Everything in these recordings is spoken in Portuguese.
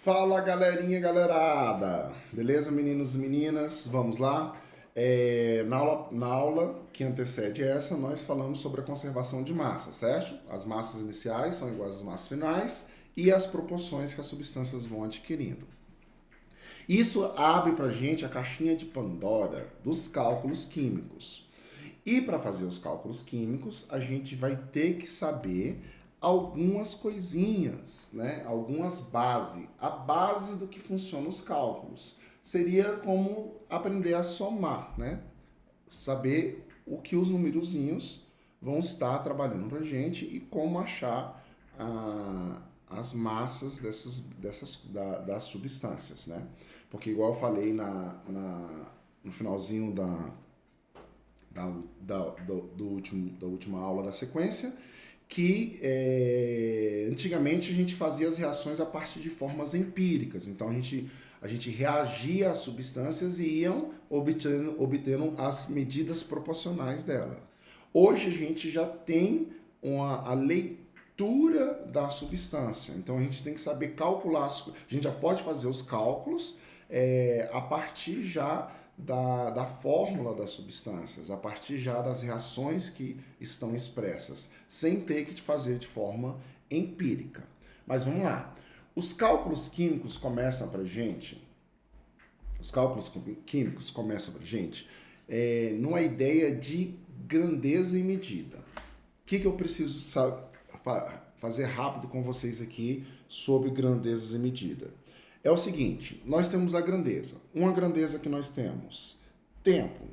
Fala galerinha, galerada! Beleza, meninos e meninas? Vamos lá? Na aula que antecede essa, nós falamos sobre a conservação de massa, certo? As massas iniciais são iguais às massas finais e as proporções que as substâncias vão adquirindo. Isso abre para gente a caixinha de Pandora dos cálculos químicos. E para fazer os cálculos químicos, a gente vai ter que saber algumas coisinhas, né? Algumas bases. A base do que funcionam os cálculos. Seria como aprender a somar, né? Saber o que os numerozinhos vão estar trabalhando para a gente e como achar as massas das substâncias, né? Porque igual eu falei no finalzinho da última aula da sequência, que antigamente a gente fazia as reações a partir de formas empíricas. Então a gente reagia às substâncias e iam obtendo as medidas proporcionais dela. Hoje a gente já tem a leitura da substância. Então a gente tem que saber calcular, a gente já pode fazer os cálculos a partir já da fórmula das substâncias, a partir já das reações que estão expressas, sem ter que fazer de forma empírica. Mas vamos lá. Os cálculos químicos começam para gente. Os cálculos químicos começam para gente numa ideia de grandeza e medida. O que eu preciso fazer rápido com vocês aqui sobre grandezas e medida? É o seguinte, nós temos a grandeza. Uma grandeza que nós temos, tempo.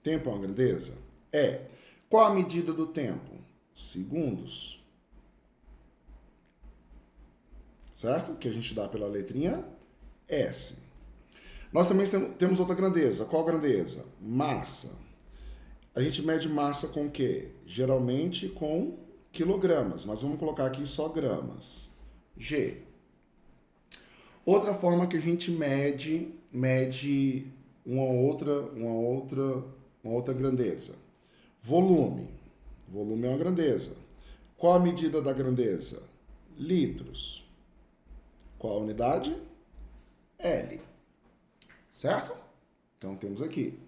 Tempo é uma grandeza? É. Qual a medida do tempo? Segundos. Certo? Que a gente dá pela letrinha S. Nós também temos outra grandeza. Qual grandeza? Massa. A gente mede massa com o quê? Geralmente com quilogramas, mas vamos colocar aqui só gramas. G. Outra forma que a gente mede uma outra grandeza. Volume. Volume é uma grandeza. Qual a medida da grandeza? Litros. Qual a unidade? L. Certo? Então temos aqui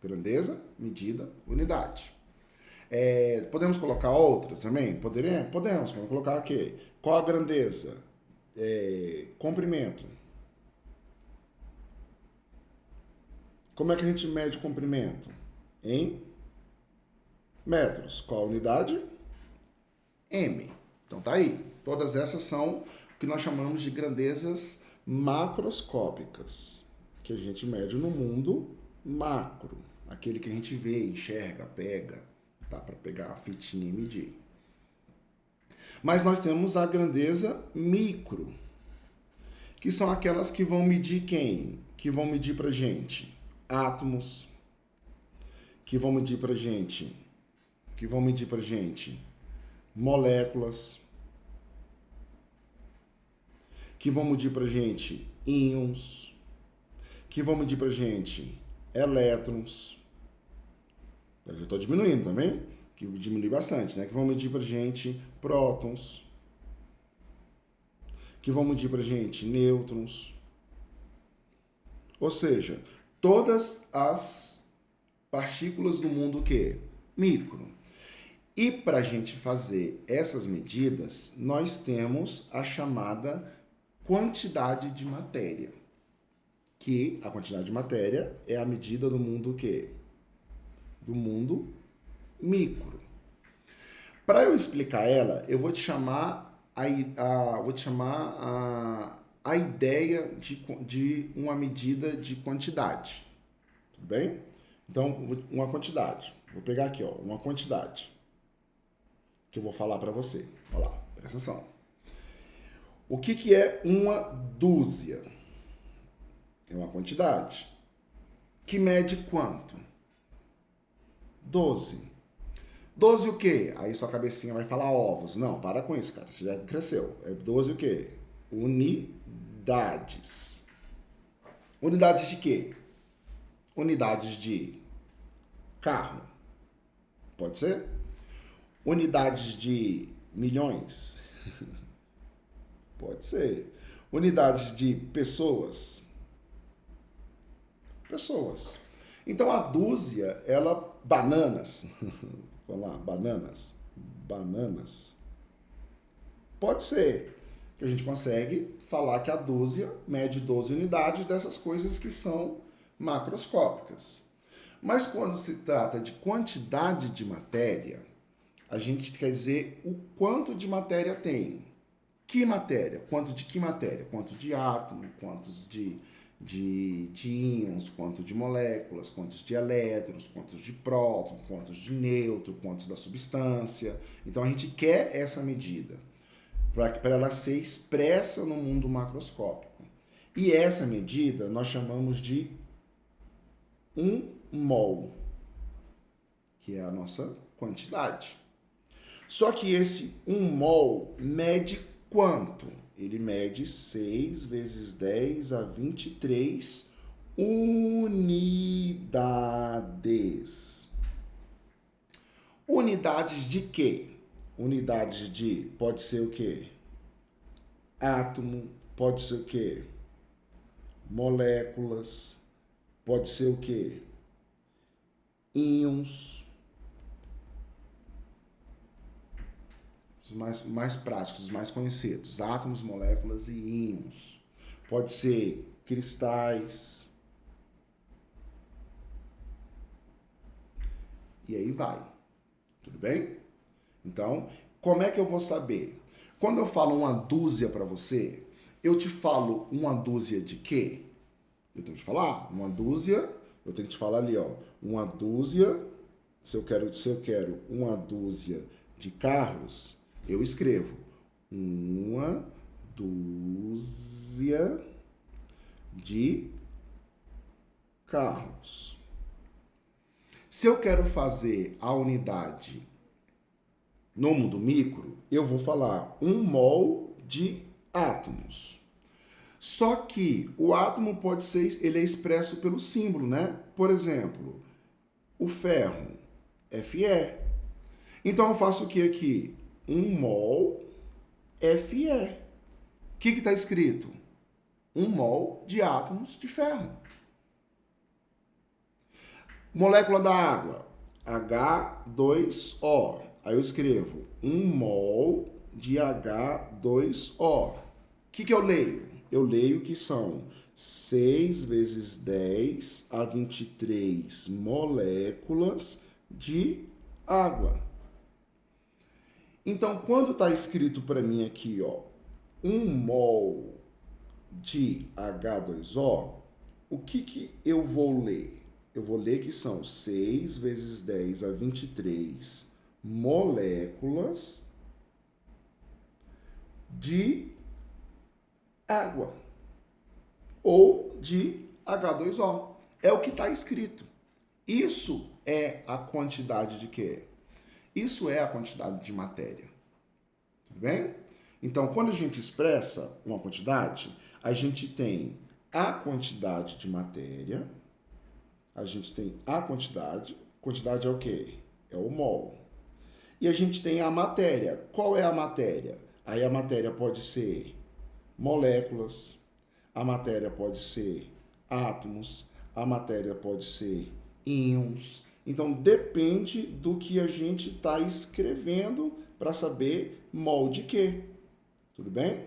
grandeza, medida, unidade. Podemos colocar outras também? Podemos. Vamos colocar aqui. Qual a grandeza? Comprimento. Como é que a gente mede o comprimento? Em metros. Qual a unidade? M. Então tá aí. Todas essas são o que nós chamamos de grandezas macroscópicas, que a gente mede no mundo macro, aquele que a gente vê, enxerga, pega, dá para pegar a fitinha e medir. Mas nós temos a grandeza micro, que são aquelas que vão medir quem? Que vão medir pra gente átomos, que vão medir pra gente moléculas, que vão medir pra gente íons, que vão medir pra gente elétrons. Eu já estou diminuindo, tá vendo? Que diminui bastante, né? Que vão medir pra gente prótons, que vão medir pra gente nêutrons. Ou seja, todas as partículas do mundo que? Micro. E para a gente fazer essas medidas, nós temos a chamada quantidade de matéria. Que a quantidade de matéria é a medida do mundo que? Do mundo micro. Para eu explicar ela, eu vou te chamar a ideia de uma medida de quantidade. Tudo bem? Então, uma quantidade. Vou pegar aqui, ó, uma quantidade que eu vou falar para você. Olha lá, presta atenção. O que é uma dúzia? É uma quantidade que mede quanto? 12. 12 o quê? Aí sua cabecinha vai falar ovos. Não, para com isso, cara. Você já cresceu. É 12 o quê? Unidades. Unidades de quê? Unidades de carro. Pode ser? Unidades de milhões. Pode ser. Unidades de pessoas. Pessoas. Então a dúzia, ela, bananas, vamos lá, bananas, pode ser que a gente consegue falar que a dúzia mede 12 unidades dessas coisas que são macroscópicas. Mas quando se trata de quantidade de matéria, a gente quer dizer o quanto de matéria tem. Que matéria? Quanto de que matéria? Quanto de átomo, quantos de íons, quantos de moléculas, quantos de elétrons, quantos de prótons, quantos de nêutrons, quantos da substância. Então a gente quer essa medida para ela ser expressa no mundo macroscópico. E essa medida nós chamamos de 1 mol, que é a nossa quantidade. Só que esse 1 mol mede quanto? Ele mede 6 vezes 10 a 23 unidades. Unidades de quê? Unidades de, pode ser o quê? Átomo, pode ser o quê? Moléculas, pode ser o quê? Íons. Os mais práticos, os mais conhecidos, átomos, moléculas e íons. Pode ser cristais. E aí vai. Tudo bem? Então, como é que eu vou saber? Quando eu falo uma dúzia para você, eu te falo uma dúzia de quê? Eu tenho que te falar uma dúzia, eu tenho que te falar ali, ó, uma dúzia, se eu quero uma dúzia de carros, eu escrevo uma dúzia de carros. Se eu quero fazer a unidade no mundo micro, eu vou falar 1 mol de átomos. Só que o átomo pode ser, ele é expresso pelo símbolo, né? Por exemplo, o ferro, Fe. Então eu faço o que aqui? 1 mol Fe. O que está escrito? 1 mol de átomos de ferro. Molécula da água, H2O. Aí eu escrevo 1 mol de H2O. O que eu leio? Eu leio que são 6 vezes 10 a 23 moléculas de água. Então, quando está escrito para mim aqui, ó, 1 mol de H2O, o que eu vou ler? Eu vou ler que são 6 vezes 10 a 23 moléculas de água ou de H2O. É o que está escrito. Isso é a quantidade de quê? Isso é a quantidade de matéria. Tudo bem? Então, quando a gente expressa uma quantidade, a gente tem a quantidade de matéria, a gente tem a quantidade é o quê? É o mol. E a gente tem a matéria. Qual é a matéria? Aí a matéria pode ser moléculas, a matéria pode ser átomos, a matéria pode ser íons. Então depende do que a gente está escrevendo para saber mol de quê. Tudo bem?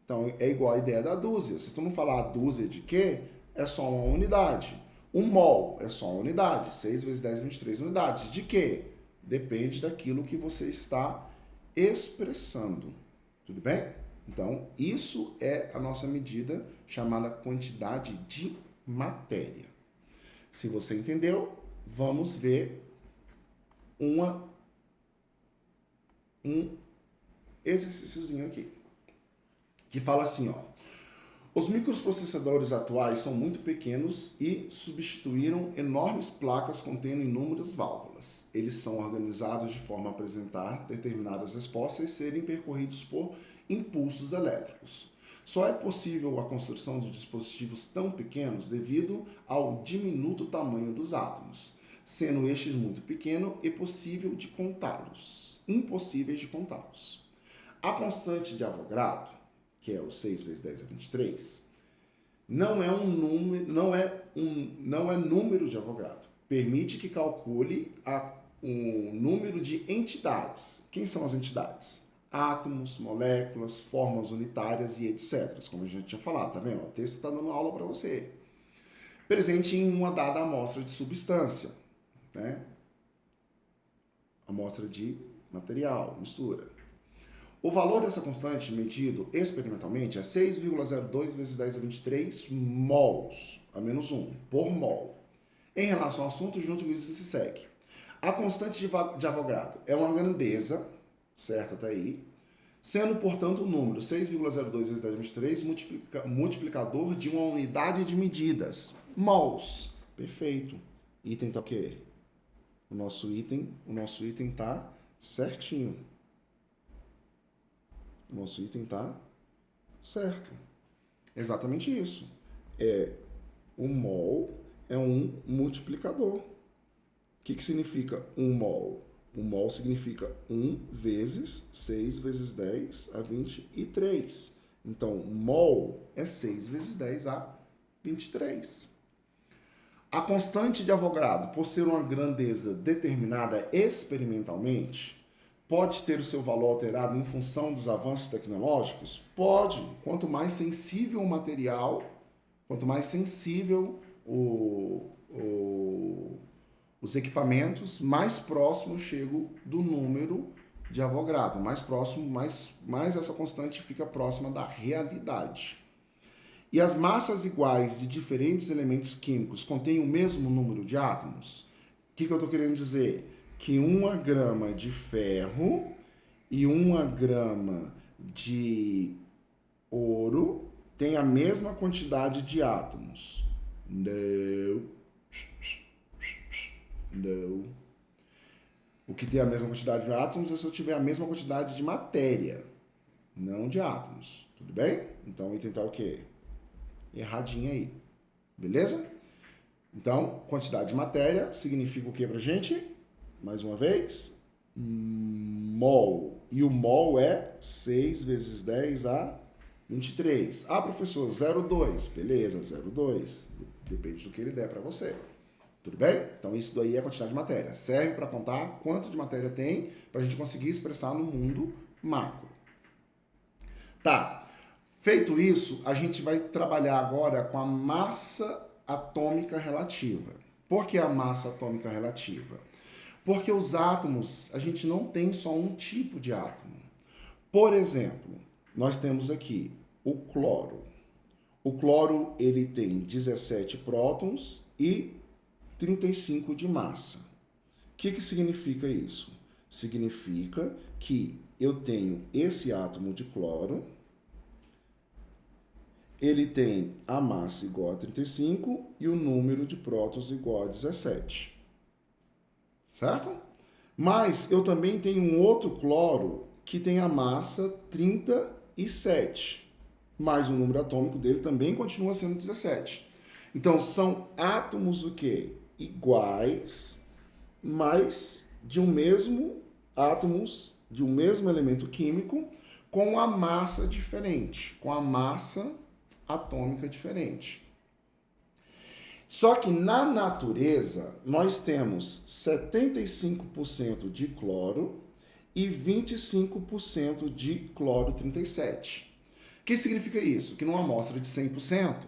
Então é igual a ideia da dúzia. Se tu não falar a dúzia de quê, é só uma unidade. Um mol é só uma unidade. 6 vezes 10, 23 unidades. De quê? Depende daquilo que você está expressando. Tudo bem? Então, isso é a nossa medida chamada quantidade de matéria. Se você entendeu, vamos ver um exercíciozinho aqui. Que fala assim, ó. Os microprocessadores atuais são muito pequenos e substituíram enormes placas contendo inúmeras válvulas. Eles são organizados de forma a apresentar determinadas respostas e serem percorridos por impulsos elétricos. Só é possível a construção de dispositivos tão pequenos devido ao diminuto tamanho dos átomos, sendo estes muito pequenos e impossíveis de contá-los. A constante de Avogadro que é o 6 vezes 10 é 23, não é um número, não é número de Avogadro. Permite que calcule o número de entidades. Quem são as entidades? Átomos, moléculas, formas unitárias e etc. Como a gente tinha falado, tá vendo? O texto está dando aula para você. Presente em uma dada amostra de substância, né? Amostra de material, mistura. O valor dessa constante medido experimentalmente é 6,02 vezes 10 a 23 mols, a menos 1, por mol. Em relação ao assunto, junto com isso se segue. A constante de Avogadro é uma grandeza, certo até aí, sendo, portanto, o número 6,02 vezes 10 a 23 multiplicador de uma unidade de medidas, mols. Perfeito. Item tá o quê? O nosso item tá certinho. O nosso item tá certo. Exatamente isso. O mol é um multiplicador. O que significa um mol? O mol significa 1 vezes 6 vezes 10 a 23. Então, mol é 6 vezes 10 a 23. A constante de Avogadro, por ser uma grandeza determinada experimentalmente, pode ter o seu valor alterado em função dos avanços tecnológicos? Pode. Quanto mais sensível o material, quanto mais sensível os equipamentos, mais próximo eu chego do número de Avogadro. Mais próximo, mais essa constante fica próxima da realidade. E as massas iguais de diferentes elementos químicos contêm o mesmo número de átomos? O que eu estou querendo dizer? Que 1 grama de ferro e 1 grama de ouro tem a mesma quantidade de átomos. Não. Não. O que tem a mesma quantidade de átomos é se eu tiver a mesma quantidade de matéria, não de átomos. Tudo bem? Então, vou tentar o quê? Erradinho aí. Beleza? Então, quantidade de matéria significa o que pra gente? Mais uma vez, mol. E o mol é 6 vezes 10 a 23. Ah, professor, 0,2. Beleza, 0,2. Depende do que ele der para você. Tudo bem? Então, isso daí é a quantidade de matéria. Serve para contar quanto de matéria tem para a gente conseguir expressar no mundo macro. Tá. Feito isso, a gente vai trabalhar agora com a massa atômica relativa. Por que a massa atômica relativa? Porque os átomos, a gente não tem só um tipo de átomo. Por exemplo, nós temos aqui o cloro. O cloro, ele tem 17 prótons e 35 de massa. O que significa isso? Significa que eu tenho esse átomo de cloro, ele tem a massa igual a 35 e o número de prótons igual a 17. Certo? Mas eu também tenho um outro cloro que tem a massa 37, mas o número atômico dele também continua sendo 17. Então, são átomos o quê? Iguais, mas de um mesmo átomos de um mesmo elemento químico com a massa diferente, com a massa atômica diferente. Só que na natureza nós temos 75% de cloro e 25% de cloro 37. O que significa isso? Que numa amostra de 100%,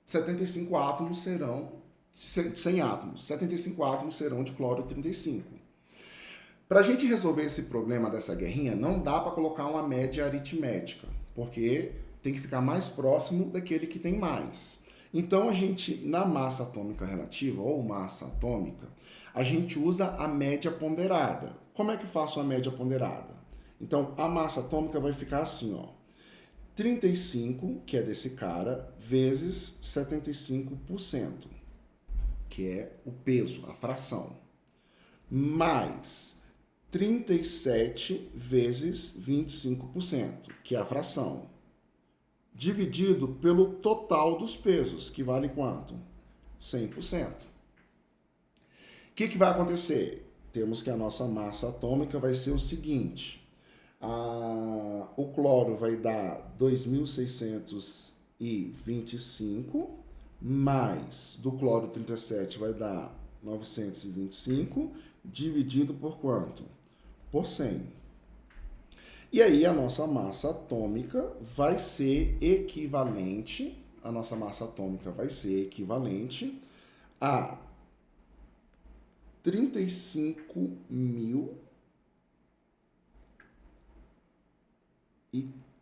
75 átomos serão 100 átomos, 75 átomos serão de cloro 35. Para a gente resolver esse problema dessa guerrinha, não dá para colocar uma média aritmética, porque tem que ficar mais próximo daquele que tem mais. Então, a gente, na massa atômica relativa, ou massa atômica, a gente usa a média ponderada. Como é que eu faço a média ponderada? Então, a massa atômica vai ficar assim, ó. 35, que é desse cara, vezes 75%, que é o peso, a fração. Mais 37 vezes 25%, que é a fração. Dividido pelo total dos pesos, que vale quanto? 100%. O que vai acontecer? Temos que a nossa massa atômica vai ser o seguinte. O cloro vai dar 2.625, mais do cloro 37 vai dar 925, dividido por quanto? Por 100. E aí a nossa massa atômica vai ser equivalente, a 35.000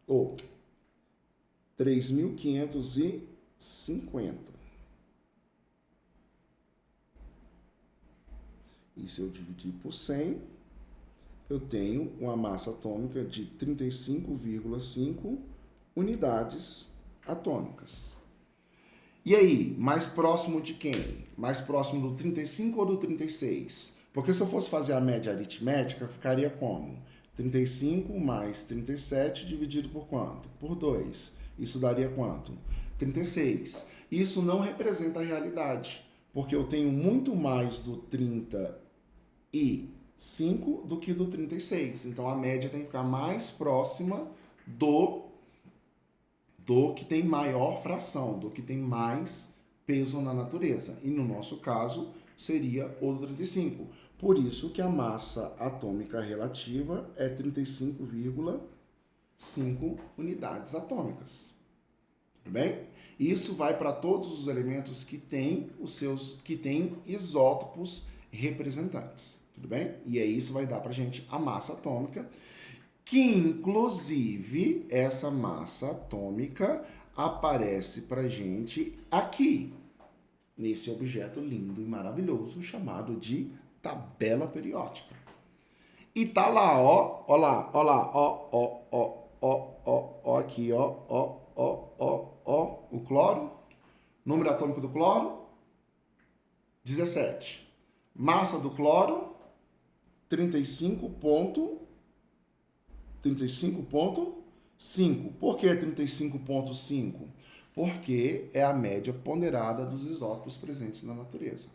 ou 3.550. E se eu dividir por 100, eu tenho uma massa atômica de 35,5 unidades atômicas. E aí, mais próximo de quem? Mais próximo do 35 ou do 36? Porque se eu fosse fazer a média aritmética, ficaria como? 35 mais 37 dividido por quanto? Por 2. Isso daria quanto? 36. Isso não representa a realidade, porque eu tenho muito mais do 35 do que do 36. Então a média tem que ficar mais próxima do que tem maior fração, do que tem mais peso na natureza. E no nosso caso, seria o do 35. Por isso que a massa atômica relativa é 35,5 unidades atômicas. Tudo bem? Isso vai para todos os elementos que têm isótopos representantes. Tudo bem? E aí isso vai dar para a gente a massa atômica, que inclusive essa massa atômica aparece para a gente aqui, nesse objeto lindo e maravilhoso chamado de tabela periódica. E tá lá, ó aqui, o cloro, número atômico do cloro, 17. Massa do cloro, 35,5. Por que 35,5? Porque é a média ponderada dos isótopos presentes na natureza.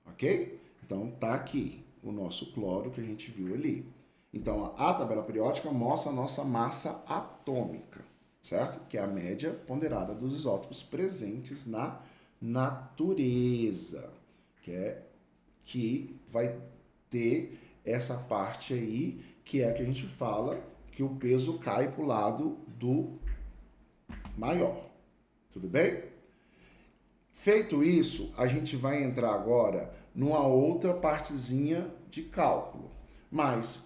Ok? Então, tá aqui o nosso cloro que a gente viu ali. Então, a tabela periódica mostra a nossa massa atômica, certo? Que é a média ponderada dos isótopos presentes na natureza. Que vai ter essa parte aí, que é a que a gente fala que o peso cai para o lado do maior. Tudo bem? Feito isso, a gente vai entrar agora numa outra partezinha de cálculo. Mas,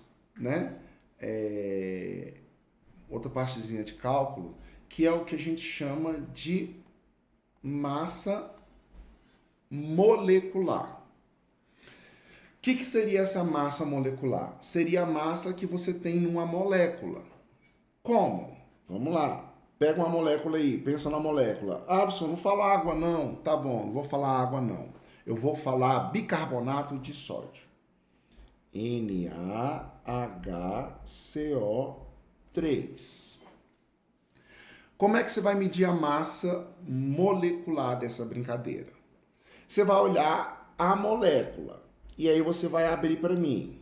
outra partezinha de cálculo, que é o que a gente chama de massa molecular. O que seria essa massa molecular? Seria a massa que você tem numa molécula. Como? Vamos lá. Pega uma molécula aí, pensa na molécula. Ah, professor, não fala água não. Tá bom, não vou falar água não. Eu vou falar bicarbonato de sódio. NaHCO3. Como é que você vai medir a massa molecular dessa brincadeira? Você vai olhar a molécula. E aí você vai abrir para mim.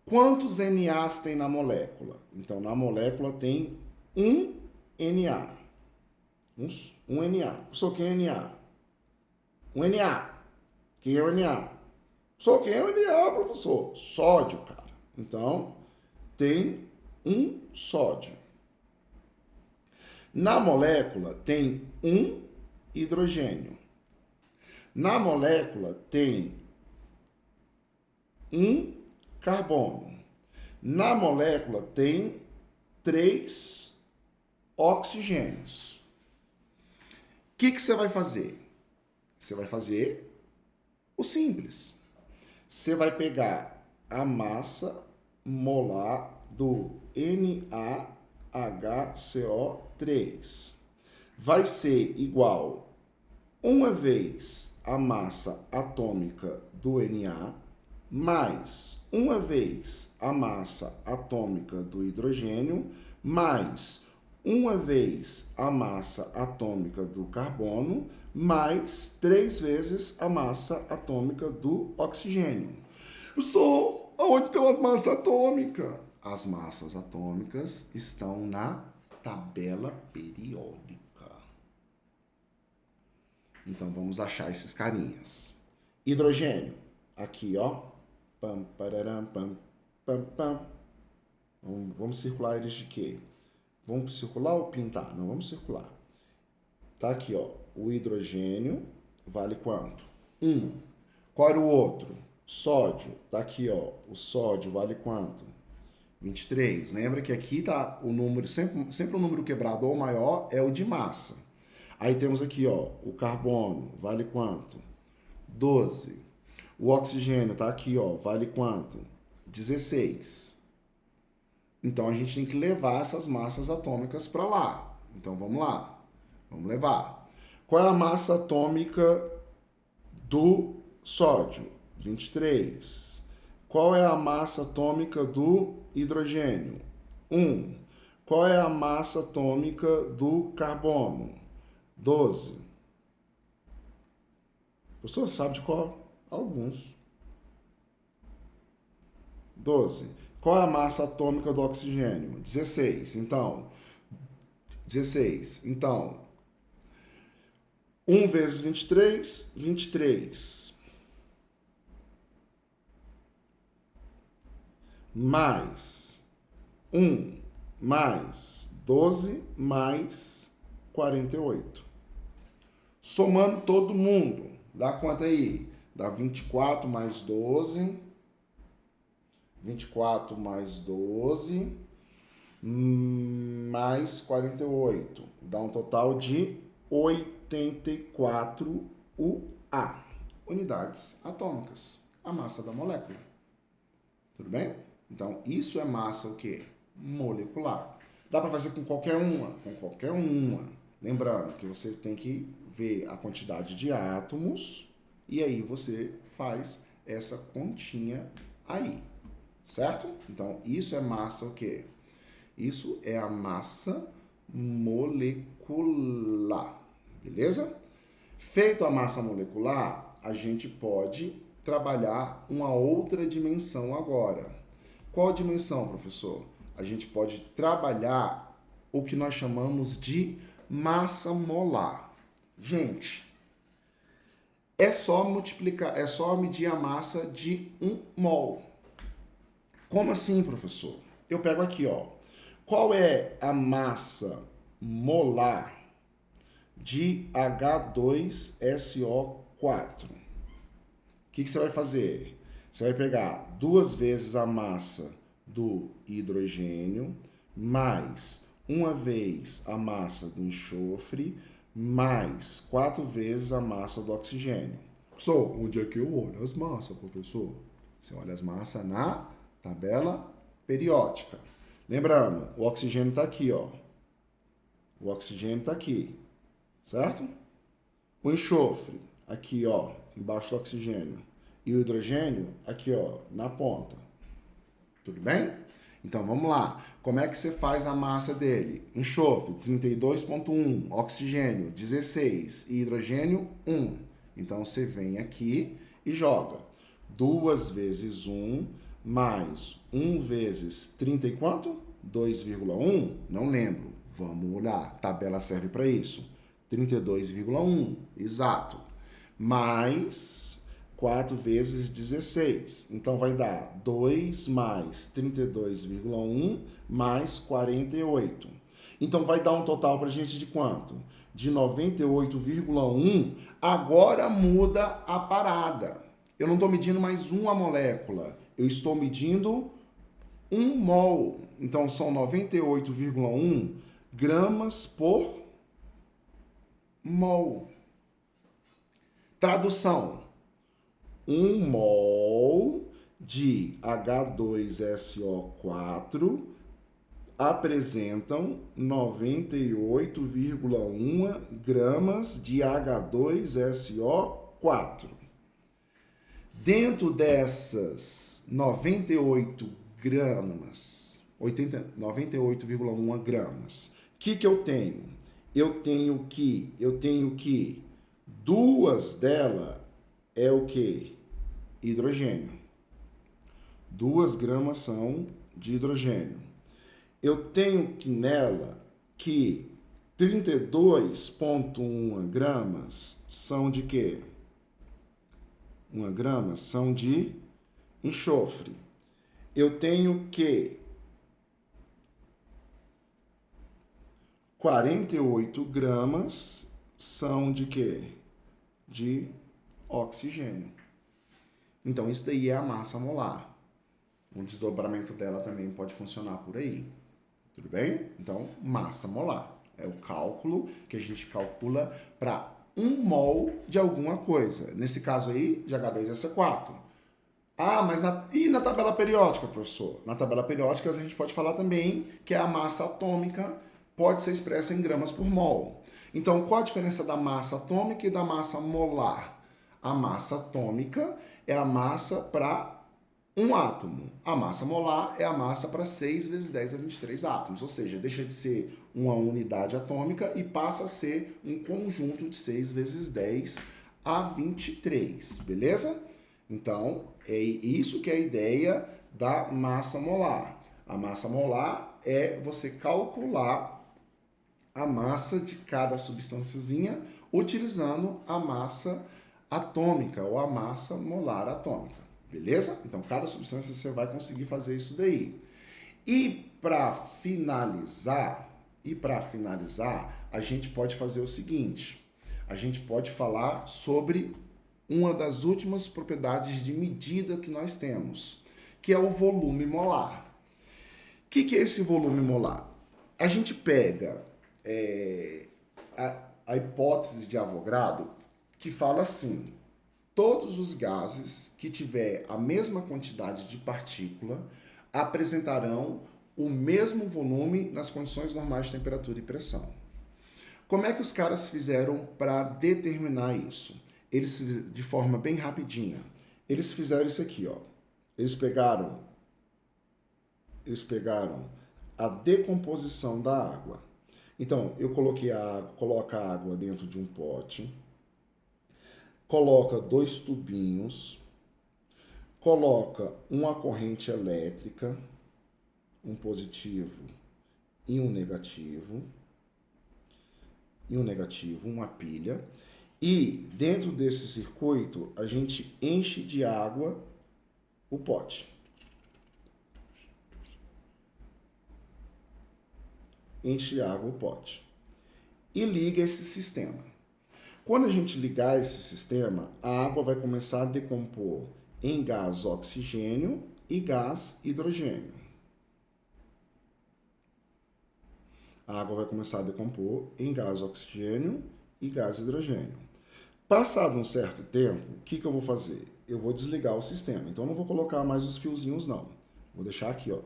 Quantos NAs tem na molécula? Então, na molécula tem um Na. Um Na. Professor, quem é Na? Um Na. Quem é o Na? Professor, quem é o Na, professor? Sódio, cara. Então, tem um sódio. Na molécula tem um hidrogênio. Na molécula tem um carbono. Na molécula tem 3 oxigênios. O que você vai fazer? Você vai fazer o simples. Você vai pegar a massa molar do NaHCO3. Vai ser igual uma vez a massa atômica do Na mais uma vez a massa atômica do hidrogênio, mais uma vez a massa atômica do carbono, mais 3 vezes a massa atômica do oxigênio. Professor, aonde tem uma massa atômica? as massas atômicas estão na tabela periódica. Então, vamos achar esses carinhas. Hidrogênio, aqui, ó. Pam, pararam, pam, pam, pam. Vamos circular eles de quê? Vamos circular ou pintar? Não, vamos circular. Tá aqui, ó. O hidrogênio vale quanto? 1. Qual era o outro? Sódio. Tá aqui, ó. O sódio vale quanto? 23. Lembra que aqui tá o número, sempre o número quebrador maior é o de massa. Aí temos aqui, ó, o carbono, vale quanto? 12. O oxigênio tá aqui, ó, vale quanto? 16. Então, a gente tem que levar essas massas atômicas para lá. Então, vamos lá. Vamos levar. Qual é a massa atômica do sódio? 23. Qual é a massa atômica do hidrogênio? 1. Qual é a massa atômica do carbono? 12. Professor, sabe de qual? Alguns. 12. Qual é a massa atômica do oxigênio? 16. Então, 16. Então, 1 vezes 23, 23. Mais 1 mais 12 mais 48. Somando todo mundo, dá quanto aí? Dá 24 mais 12. 24 mais 12 mais 48. Dá um total de 84 UA. Unidades atômicas. A massa da molécula. Tudo bem? Então, isso é massa o quê? Molecular. Dá para fazer com qualquer uma? Com qualquer uma. Lembrando que você tem que ver a quantidade de átomos e aí você faz essa continha aí. Certo? Então, isso é massa o quê? Isso é a massa molecular. Beleza? Feito a massa molecular, a gente pode trabalhar uma outra dimensão agora. Qual dimensão, professor? A gente pode trabalhar o que nós chamamos de massa molar. Gente, é só multiplicar, é só medir a massa de 1 mol. Como assim, professor? Eu pego aqui, ó. Qual é a massa molar de H2SO4? O que você vai fazer? Você vai pegar 2 vezes a massa do hidrogênio, mais 1 vez a massa do enxofre, mais 4 vezes a massa do oxigênio. Professor, onde é que eu olho as massas, professor? Você olha as massas na tabela periódica. Lembrando, o oxigênio está aqui, ó. O oxigênio está aqui, certo? O enxofre, aqui, ó, embaixo do oxigênio. E o hidrogênio, aqui, ó, na ponta. Tudo bem? Então, vamos lá. Como é que você faz a massa dele? Enxofre, 32,1. Oxigênio, 16. E hidrogênio, 1. Então, você vem aqui e joga. 2 vezes 1 mais 1 vezes 30 e quanto? 2,1? Não lembro. Vamos olhar. Tabela serve para isso. 32,1. Exato. Mais 4 vezes 16. Então, vai dar 2 mais 32,1 mais 48. Então, vai dar um total para a gente de quanto? De 98,1. Agora muda a parada. Eu não estou medindo mais uma molécula. Eu estou medindo 1 mol. Então, são 98,1 gramas por mol. Tradução. 1 mol de H2SO4 apresentam 98,1 gramas de H2SO4. Dentro dessas 98 gramas, 98,1 gramas, o que eu tenho? Eu tenho que 2 delas é o quê? Hidrogênio. 2 gramas são de hidrogênio. Eu tenho que nela que 32,1 gramas são de quê? 1 grama são de enxofre. Eu tenho que 48 gramas são de quê? De oxigênio. Então, isso daí é a massa molar. O desdobramento dela também pode funcionar por aí. Tudo bem? Então, massa molar. É o cálculo que a gente calcula para 1 mol de alguma coisa. Nesse caso aí, de H2SO4. Ah, mas e na tabela periódica, professor? Na tabela periódica a gente pode falar também que a massa atômica pode ser expressa em gramas por mol. Então, qual a diferença da massa atômica e da massa molar? A massa atômica é a massa para um átomo. A massa molar é a massa para 6 vezes 10 a 23 átomos, ou seja, deixa de ser uma unidade atômica e passa a ser um conjunto de 6 vezes 10 a 23, beleza? Então, é isso que é a ideia da massa molar. A massa molar é você calcular a massa de cada substânciazinha utilizando a massa atômica ou a massa molar atômica. Beleza? Então, cada substância você vai conseguir fazer isso daí. E para finalizar, a gente pode fazer o seguinte. A gente pode falar sobre uma das últimas propriedades de medida que nós temos, que é o volume molar. O que é esse volume molar? A gente pega a hipótese de Avogadro, que fala assim: todos os gases que tiver a mesma quantidade de partícula apresentarão o mesmo volume nas condições normais de temperatura e pressão. Como é que os caras fizeram para determinar isso? Eles, de forma bem rapidinha, eles fizeram isso aqui, ó. Eles pegaram a decomposição da água. Então, eu coloco a água dentro de um pote, coloca 2 tubinhos, coloca uma corrente elétrica, um positivo e um negativo, uma pilha, e dentro desse circuito a gente enche de água o pote. Enche de água o pote. E liga esse sistema. Quando a gente ligar esse sistema, a água vai começar a decompor em gás oxigênio e gás hidrogênio. A água vai começar a decompor em gás oxigênio e gás hidrogênio. Passado um certo tempo, o que eu vou fazer? Eu vou desligar o sistema. Então, eu não vou colocar mais os fiozinhos, não. Vou deixar aqui, ó.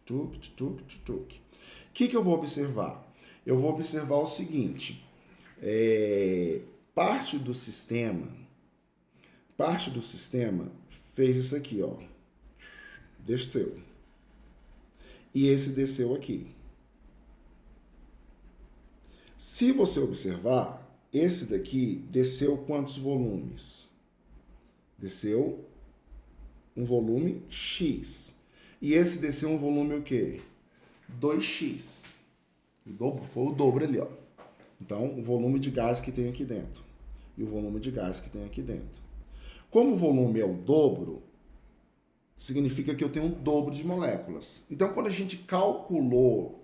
Tutuc, tutuc, tutuc. O que eu vou observar? Eu vou observar o seguinte. Parte do sistema fez isso aqui, ó. Desceu. E esse desceu aqui. Se você observar, esse daqui desceu quantos volumes? Desceu um volume X. E esse desceu um volume o quê? 2x. Foi o dobro ali, ó. Então, o volume de gás que tem aqui dentro. E o volume de gás que tem aqui dentro. Como o volume é o dobro, significa que eu tenho um dobro de moléculas. Então, quando a gente calculou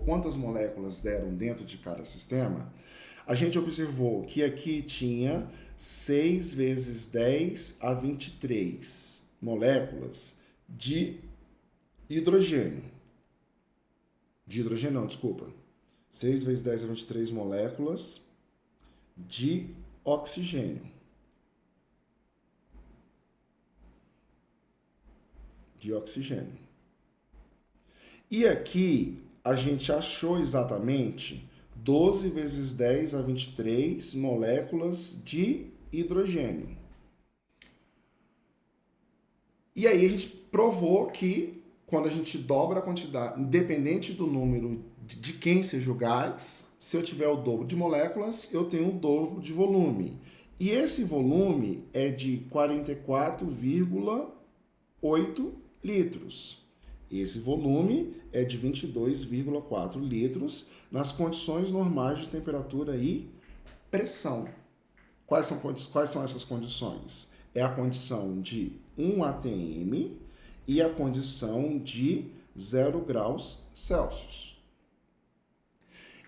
quantas moléculas deram dentro de cada sistema, a gente observou que aqui tinha 6 vezes 10 a 23 moléculas de hidrogênio. 6 vezes 10 a 23 moléculas de oxigênio. E aqui a gente achou exatamente 12 vezes 10 a 23 moléculas de hidrogênio. E aí a gente provou que quando a gente dobra a quantidade, independente do número de quem seja o gás, se eu tiver o dobro de moléculas, eu tenho o dobro de volume. E esse volume é de 44,8 litros. Esse volume é de 22,4 litros nas condições normais de temperatura e pressão. Quais são essas condições? É a condição de 1 atm e a condição de 0 graus Celsius.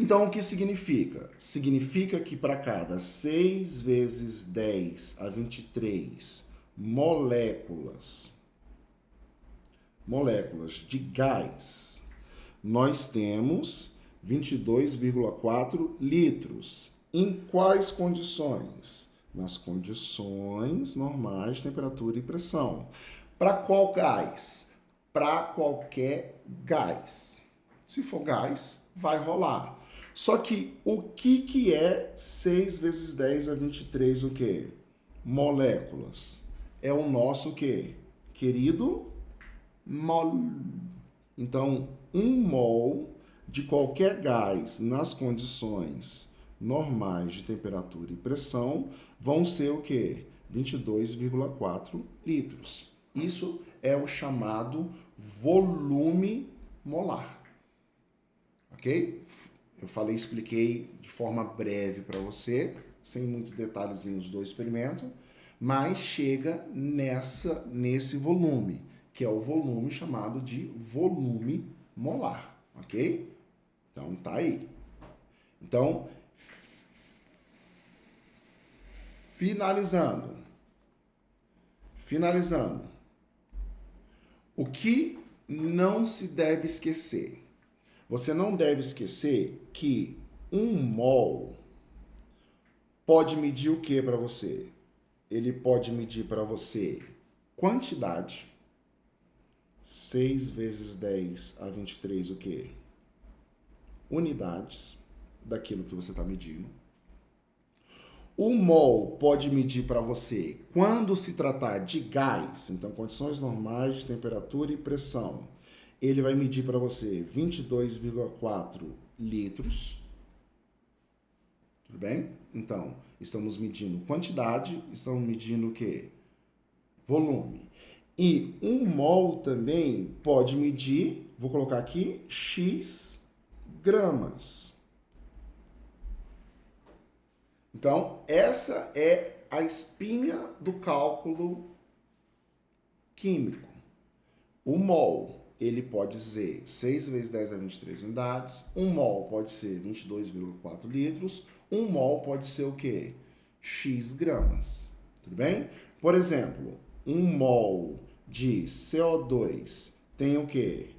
Então, o que significa? Significa que para cada 6 vezes 10 a 23 moléculas de gás, nós temos 22,4 litros. Em quais condições? Nas condições normais de temperatura e pressão. Para qual gás? Para qualquer gás. Se for gás, vai rolar. Só que o que é 6 vezes 10 a 23 o quê? Moléculas. É o nosso o quê? Querido mol. Então, 1 mol de qualquer gás nas condições normais de temperatura e pressão vão ser o quê? 22,4 litros. Isso é o chamado volume molar. Ok? Eu expliquei de forma breve para você, sem muito detalhezinhos do experimento, mas chega nesse volume, que é o volume chamado de volume molar, ok? Então, tá aí. Então, finalizando. O que não se deve esquecer? Você não deve esquecer que 1 mol pode medir o que para você? Ele pode medir para você quantidade. 6 vezes 10 a 23 o quê? Unidades daquilo que você está medindo. O mol pode medir para você quando se tratar de gás, então condições normais de temperatura e pressão. Ele vai medir para você 22,4 litros. Tudo bem? Então, estamos medindo quantidade, estamos medindo o quê? Volume. E 1 mol também pode medir, vou colocar aqui, X gramas. Então, essa é a espinha do cálculo químico. O mol, ele pode ser 6 vezes 10 a 23 unidades. 1 mol pode ser 22,4 litros. 1 mol pode ser o quê? X gramas. Tudo bem? Por exemplo, 1 mol de CO2 tem o quê?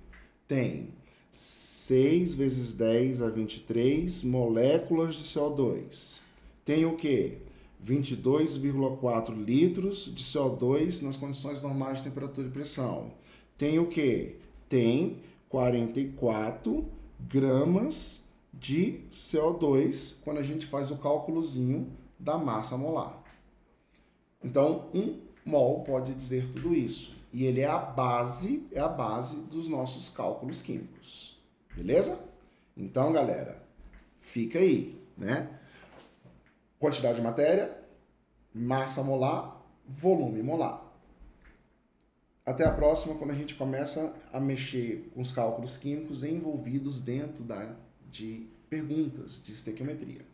Tem 6 vezes 10 a 23 moléculas de CO2. Tem o quê? 22,4 litros de CO2 nas condições normais de temperatura e pressão. Tem o quê? Tem 44 gramas de CO2 quando a gente faz o cálculozinho da massa molar. Então, 1 mol pode dizer tudo isso. E ele é a base dos nossos cálculos químicos. Beleza? Então, galera, fica aí, né? Quantidade de matéria, massa molar, volume molar. Até a próxima, quando a gente começa a mexer com os cálculos químicos envolvidos dentro de perguntas de estequiometria.